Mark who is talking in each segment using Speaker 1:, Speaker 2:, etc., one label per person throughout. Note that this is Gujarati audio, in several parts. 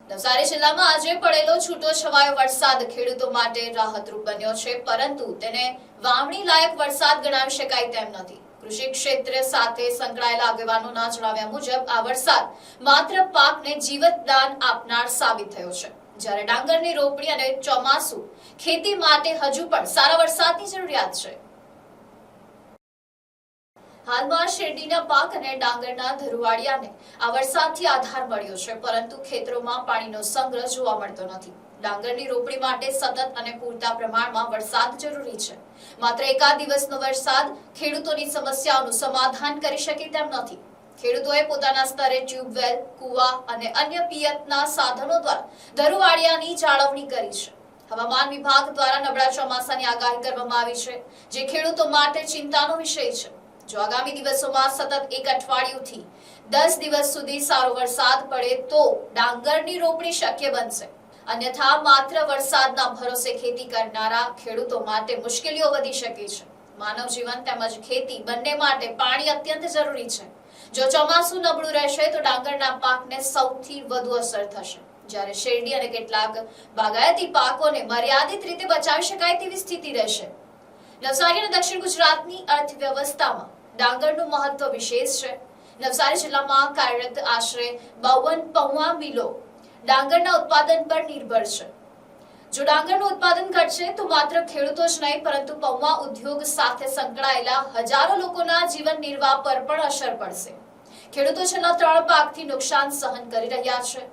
Speaker 1: નવસારી જિલ્લામાં આજે પડેલો છૂટો છવાયો વરસાદ ખેડૂતો માટે રાહતરૂપ બન્યો છે, પરંતુ તેને વાવણી લાયક વરસાદ ગણાવી શકાય તેમ નથી। કૃષિ ક્ષેત્ર સાથે સંકળાયેલા આગેવાનોના જણાવ્યા મુજબ આ વરસાદ માત્ર પાકને જીવતદાન આપનાર સાબિત થયો છે, જ્યારે ડાંગરની રોપણી અને ચોમાસુ ખેતી માટે હજુ પણ સારા વરસાદની જરૂરિયાત છે। હાલમાં શેરડીના પાક અને ડાંગરના ધરુવાળિયાને આ વરસાદથી આધાર મળ્યો છે, પરંતુ ખેતરોમાં પાણીનો સંગ્રહ જોવા મળતો નથી। ડાંગરની રોપણી માટે સતત અને પૂરતા પ્રમાણમાં વરસાદ જરૂરી છે। માત્ર એકાદ દિવસનો વરસાદ ખેડૂતોની સમસ્યાઓનું સમાધાન કરી શકે તેમ નથી। ખેડૂતોએ પોતાના સ્તરે ટ્યુબવેલ, કુવા અને અન્ય પિયતના સાધનો દ્વારા ધરુવાળિયાની જાળવણી કરી છે। હવામાન વિભાગ દ્વારા નબળા ચોમાસાની આગાહી કરવામાં આવી છે, જે ખેડૂતો માટે ચિંતાનો વિષય છે। જો આગામી દિવસોમાં સતત એક અઠવાડિયુંથી 10 દિવસ સુધી સારો વરસાદ પડે તો ડાંગરની રોપણી શક્ય બનશે, અન્યથા માત્ર વરસાદના ભરોસે ખેતી કરનારા ખેડૂતો માટે મુશ્કેલીઓ વધી શકે છે। માનવ જીવન તેમજ ખેતી બંને માટે પાણી અત્યંત જરૂરી છે। જો ચોમાસું નબળું રહેશે તો ડાંગરના પાકને સૌથી વધુ અસર થશે, જ્યારે શેરડી અને કેટલાક બાગાયતી પાકોને મર્યાદિત રીતે બચાવી શકાય તેવી સ્થિતિ રહેશે। નવસારી અને દક્ષિણ ગુજરાતની અર્થવ્યવસ્થામાં ડાંગરનું મહત્વ વિશેષ છે। નવસારી જિલ્લામાં કાર્યરત આશરે 52 પૌવા મિલો ડાંગરના ઉત્પાદન પર નિર્ભર છે। જો ડાંગરનું ઉત્પાદન ઘટશે તો માત્ર ખેડૂતો જ નહીં, પરંતુ પૌવા ઉદ્યોગ સાથે સંકળાયેલા હજારો લોકોના જીવન નિર્વાહ પર પણ અસર પડશે। ખેડૂતો છેલ્લા 3 પાકથી નુકસાન સહન કરી રહ્યા છે।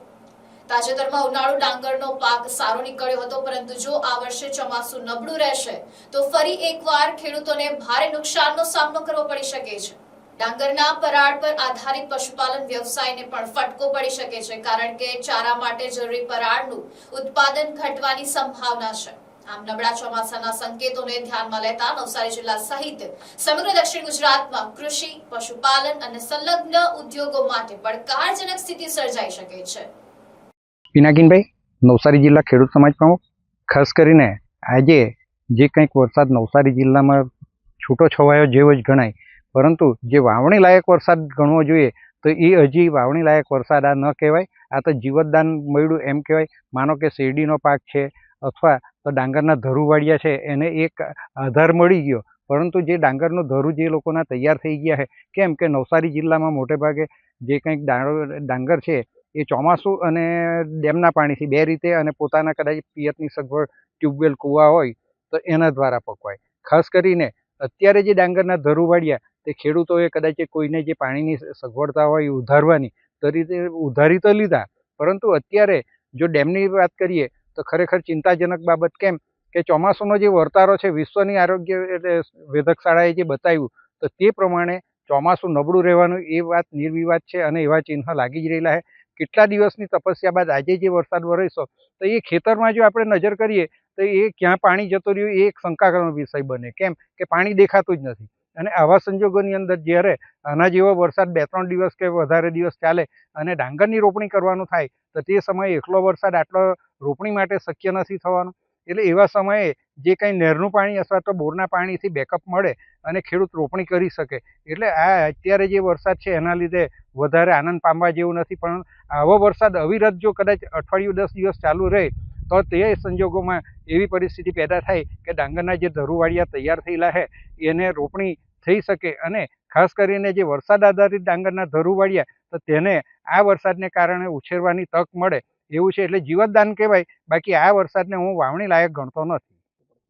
Speaker 1: તાજેતરમાં ઉનાળુ ડાંગરનો પાક સારો નીકળ્યો હતો, પરંતુ જો આ વર્ષે ચોમાસું નબળું રહેશે તો ફરી એકવાર ખેડૂતોને ભારે નુકસાનનો સામનો કરવો પડી શકે છે। ડાંગરના પરાળ પર આધારિત પશુપાલન વ્યવસાયને પણ ફટકો પડી શકે છે, કારણ કે ચારા માટે જરૂરી પરાળનું ઉત્પાદન ઘટવાની સંભાવના છે। આમ નબળા ચોમાસાના સંકેતોને ધ્યાનમાં લેતા નવસારી જિલ્લા સહિત સમગ્ર દક્ષિણ ગુજરાતમાં કૃષિ, પશુપાલન અને સંલગ્ન ઉદ્યોગો માટે પડકારજનક સ્થિતિ સર્જાઈ શકે છે।
Speaker 2: પિનાકીનભાઈ, નવસારી જિલ્લા ખેડૂત સમાજ પ્રમુખ। ખાસ કરીને આજે જે કંઈક વરસાદ નવસારી જિલ્લામાં છૂટો છવાયો જેવો જ ગણાય, પરંતુ જે વાવણી લાયક વરસાદ ગણવો જોઈએ તો એ હજી વાવણી લાયક વરસાદ આ ન કહેવાય। આ તો જીવતદાન મળ્યું એમ કહેવાય। માનો કે શેરડીનો પાક છે અથવા તો ડાંગરના ધરુવાળિયા છે, એને એક આધાર મળી ગયો, પરંતુ જે ડાંગરનું ધરું જે લોકોના તૈયાર થઈ ગયા છે, કેમ કે નવસારી જિલ્લામાં મોટે ભાગે જે કંઈક ડાંગર છે એ ચોમાસું અને ડેમના પાણીથી બે રીતે અને પોતાના કદાચ પિયતની સગવડ ટ્યુબવેલ કૂવા હોય તો એના દ્વારા પકવાય। ખાસ કરીને અત્યારે જે ડાંગરના ધરુવાળિયા તે ખેડૂતોએ કદાચ કોઈને જે પાણીની સગવડતા હોય ઉધારવાની તો રીતે ઉધારી તો લીધા, પરંતુ અત્યારે જો ડેમની વાત કરીએ તો ખરેખર ચિંતાજનક બાબત। કેમ કે ચોમાસુનો જે વર્તારો છે, વિશ્વની આરોગ્ય વેધકશાળાએ જે બતાવ્યું તો તે પ્રમાણે ચોમાસું નબળું રહેવાનું એ વાત નિર્વિવાદ છે અને એવા ચિહ્ન લાગી જ રહેલા છે। કેટલા દિવસની તપસ્યા બાદ આજે જે વરસાદ વરસ્યો તો એ ખેતરમાં જો આપણે નજર કરીએ તો એ ક્યાં પાણી જતો રહ્યું એ એક શંકાનો વિષય બને। કેમ કે પાણી દેખાતું જ નથી, અને આવા સંજોગોની અંદર જ્યારે આના જેવો વરસાદ 2-3 દિવસ કે વધારે દિવસ ચાલે અને ડાંગરની રોપણી કરવાનું થાય તો તે સમયે એકલો વરસાદ આટલો રોપણી માટે શક્ય નથી થવાનો। એટલે એવા સમયે જે કંઈ નહેરનું પાણી અથવા તો બોરના પાણીથી બેકઅપ મળે અને ખેડૂત રોપણી કરી શકે। એટલે આ અત્યારે જે વરસાદ છે એના લીધે વધારે આનંદ પામવા જેવું નથી, પણ આવો વરસાદ અવિરત જો કદાચ અઠવાડિયું 10 દિવસ ચાલુ રહે તો તે સંજોગોમાં એવી પરિસ્થિતિ પેદા થાય કે ડાંગરના જે ધરુવાળિયા તૈયાર થયેલા છે એને રોપણી થઈ શકે, અને ખાસ કરીને જે વરસાદ આધારિત ડાંગરના ધરુવાળિયા તો તેને આ વરસાદને કારણે ઉછેરવાની તક મળે એવું છે। એટલે જીવતદાન કહેવાય, બાકી આ વરસાદને હું વાવણી લાયક ગણતો નથી।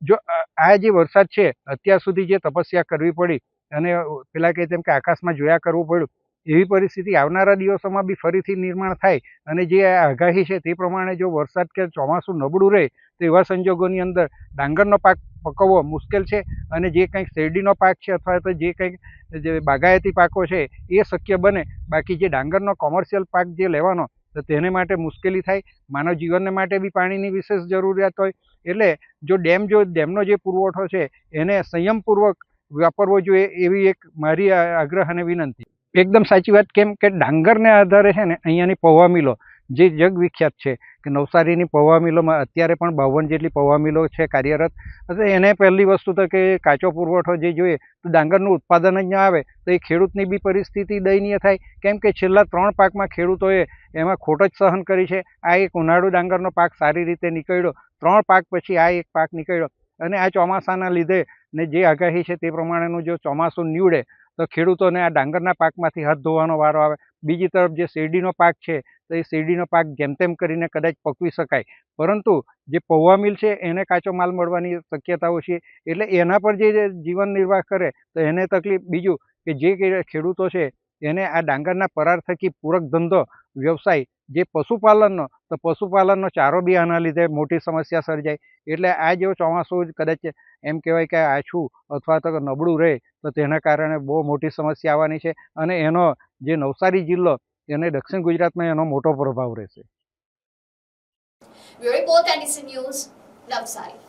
Speaker 2: જો આ જે વરસાદ છે અત્યાર સુધી જે તપસ્યા કરવી પડી અને પેલા કહે તેમ કે આકાશમાં જોયા કરવું પડ્યું, એવી પરિસ્થિતિ આવનારા દિવસોમાં બી ફરીથી નિર્માણ થાય અને જે આગાહી છે તે પ્રમાણે જો વરસાદ કે ચોમાસું નબળું રહે તો એવા સંજોગોની અંદર ડાંગરનો પાક પકવવો મુશ્કેલ છે, અને જે કંઈક શેરડીનો પાક છે અથવા તો જે કંઈક જે બાગાયતી પાકો છે એ શક્ય બને, બાકી જે ડાંગરનો કોમર્શિયલ પાક જે લેવાનો તો તેને માટે મુશ્કેલી થાય। માનવ જીવનને માટે બી પાણીની વિશેષ જરૂરિયાત હોય, એટલે જો ડેમનો જે પુરવઠો છે એને સંયમપૂર્વક વાપરવો જોઈએ એવી એક મારી આગ્રહ અને વિનંતી। એકદમ સાચી વાત। કેમ કે ડાંગરને આધારે છે ને અહીંયાની પૌવા મિલો જે જગવિખ્યાત છે કે નવસારીની પૌવા મિલોમાં અત્યારે પણ 52 જેટલી પૌવા મિલો છે કાર્યરત. એટલે એને પહેલી વસ્તુ તો કે કાચો પુરવઠો જે જોઈએ તો ડાંગરનું ઉત્પાદન જ ન આવે તો એ ખેડૂતની બી પરિસ્થિતિ દયનીય થાય, કેમ કે છેલ્લા 3 પાકમાં ખેડૂતોએ એમાં ખોટ જ સહન કરી છે. આ એક ઉનાળુ ડાંગરનો પાક સારી રીતે નીકળ્યો, 3 પાક પછી આ એક પાક નીકળ્યો અને આ ચોમાસાના લીધે ને જે આગાહી છે તે પ્રમાણેનું જો ચોમાસું નીવડે તો ખેડૂતોને આ ડાંગરના પાકમાંથી હાથ ધોવાનો વારો આવે. બીજી તરફ જે શેરડીનો પાક છે તો એ શેરડીનો પાક જેમ તેમ કરીને કદાચ પકવી શકાય, પરંતુ જે પૌવા મિલ છે એને કાચો માલ મળવાની શક્યતાઓ છે. એટલે એના પર જે જીવન નિર્વાહ કરે તો એને તકલીફ. બીજું કે જે ખેડૂતો છે એને આ ડાંગરના પરાર થકી પૂરક ધંધો વ્યવસાય જે પશુપાલનનો, તો પશુપાલનનો ચારો બી આના લીધે મોટી સમસ્યા સર્જાય. એટલે આ જેવો ચોમાસું કદાચ એમ કહેવાય કે આછું અથવા તો નબળું રહે તો તેના કારણે બહુ મોટી સમસ્યા આવવાની છે અને એનો જે નવસારી જિલ્લો એને દક્ષિણ ગુજરાતમાં એનો મોટો પ્રભાવ રહેશે.
Speaker 1: Bureau report NDC news, Navsari.